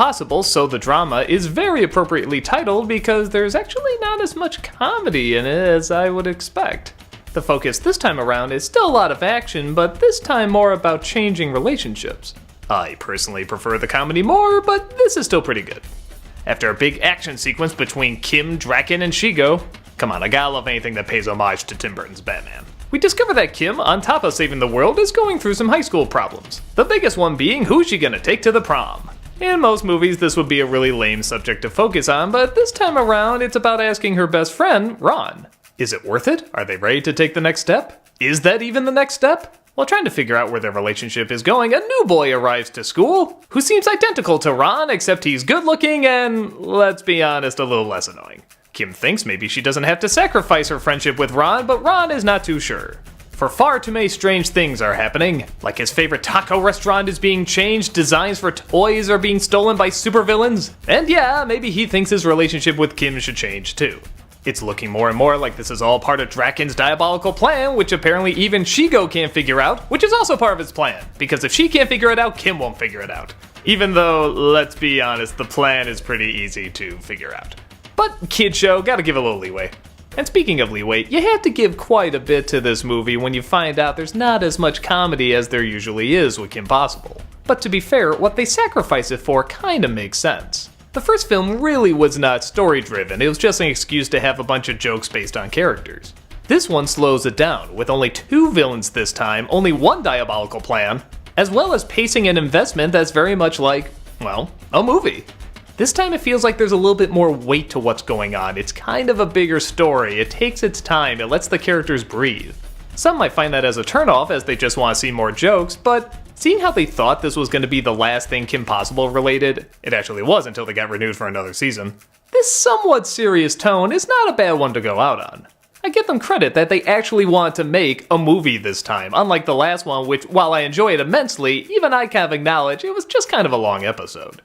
Possible, so the drama is very appropriately titled because there's actually not as much comedy in it as I would expect. The focus this time around is still a lot of action, but this time more about changing relationships. I personally prefer the comedy more, but this is still pretty good. After a big action sequence between Kim, Draken, and Shigo, come on, I gotta love anything that pays homage to Tim Burton's Batman. We discover that Kim, on top of saving the world, is going through some high school problems. The biggest one being who's she gonna take to the prom. In most movies, this would be a really lame subject to focus on, but this time around, it's about asking her best friend, Ron. Is it worth it? Are they ready to take the next step? Is that even the next step? While trying to figure out where their relationship is going, a new boy arrives to school, who seems identical to Ron, except he's good looking and, let's be honest, a little less annoying. Kim thinks maybe she doesn't have to sacrifice her friendship with Ron, but Ron is not too sure. For far too many strange things are happening, like his favorite taco restaurant is being changed, designs for toys are being stolen by supervillains, and yeah, maybe he thinks his relationship with Kim should change too. It's looking more and more like this is all part of Draken's diabolical plan, which apparently even Shigo can't figure out, which is also part of his plan, because if she can't figure it out, Kim won't figure it out. Even though, let's be honest, the plan is pretty easy to figure out. But kid show, gotta give a little leeway. And speaking of leeway, you have to give quite a bit to this movie when you find out there's not as much comedy as there usually is with Kim Possible. But to be fair, what they sacrifice it for kinda makes sense. The first film really was not story-driven, it was just an excuse to have a bunch of jokes based on characters. This one slows it down, with only 2 villains this time, only 1 diabolical plan, as well as pacing and investment that's very much like, well, a movie. This time it feels like there's a little bit more weight to what's going on, it's kind of a bigger story, it takes its time, it lets the characters breathe. Some might find that as a turnoff as they just want to see more jokes, but seeing how they thought this was going to be the last thing Kim Possible related, it actually was until they got renewed for another season, this somewhat serious tone is not a bad one to go out on. I give them credit that they actually want to make a movie this time, unlike the last one which, while I enjoy it immensely, even I kind of acknowledge it was just kind of a long episode.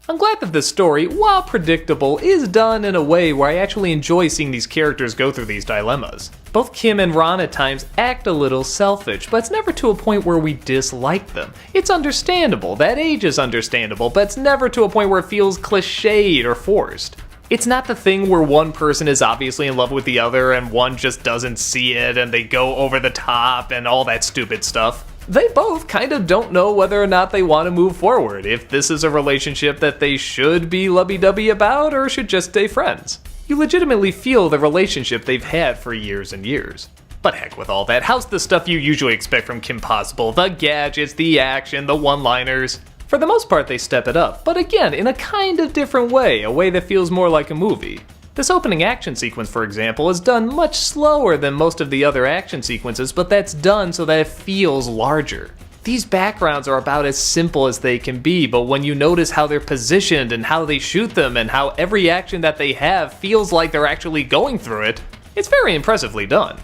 I'm glad that this story, while predictable, is done in a way where I actually enjoy seeing these characters go through these dilemmas. Both Kim and Ron at times act a little selfish, but it's never to a point where we dislike them. It's understandable, that age is understandable, but it's never to a point where it feels cliched or forced. It's not the thing where one person is obviously in love with the other and one just doesn't see it and they go over the top and all that stupid stuff. They both kind of don't know whether or not they want to move forward, if this is a relationship that they should be lovey-dovey about or should just stay friends. You legitimately feel the relationship they've had for years and years. But heck with all that, how's the stuff you usually expect from Kim Possible? The gadgets, the action, the one-liners? For the most part they step it up, but again, in a kind of different way, a way that feels more like a movie. This opening action sequence, for example, is done much slower than most of the other action sequences, but that's done so that it feels larger. These backgrounds are about as simple as they can be, but when you notice how they're positioned and how they shoot them and how every action that they have feels like they're actually going through it, it's very impressively done.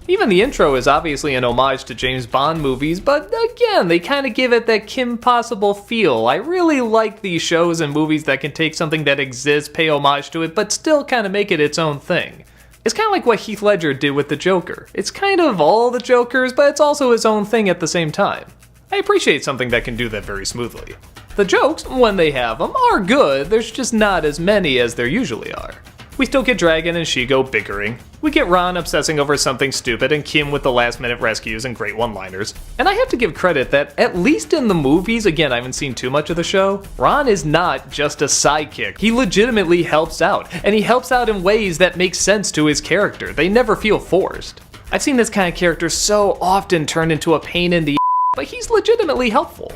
Even the intro is obviously an homage to James Bond movies, but again, they kind of give it that Kim Possible feel. I really like these shows and movies that can take something that exists, pay homage to it, but still kind of make it its own thing. It's kind of like what Heath Ledger did with the Joker. It's kind of all the Jokers, but it's also his own thing at the same time. I appreciate something that can do that very smoothly. The jokes, when they have them, are good, there's just not as many as there usually are. We still get Draken and Shigo bickering. We get Ron obsessing over something stupid and Kim with the last minute rescues and great one-liners. And I have to give credit that, at least in the movies, again I haven't seen too much of the show, Ron is not just a sidekick. He legitimately helps out, and he helps out in ways that make sense to his character. They never feel forced. I've seen this kind of character so often turn into a pain in the but he's legitimately helpful.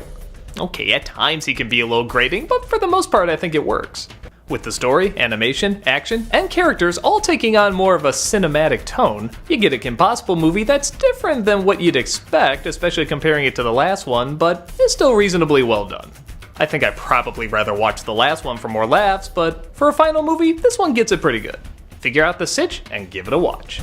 Okay, at times he can be a little grating, but for the most part I think it works. With the story, animation, action, and characters all taking on more of a cinematic tone, you get a Kim Possible movie that's different than what you'd expect, especially comparing it to the last one, but is still reasonably well done. I think I'd probably rather watch the last one for more laughs, but for a final movie, this one gets it pretty good. Figure out the sitch and give it a watch.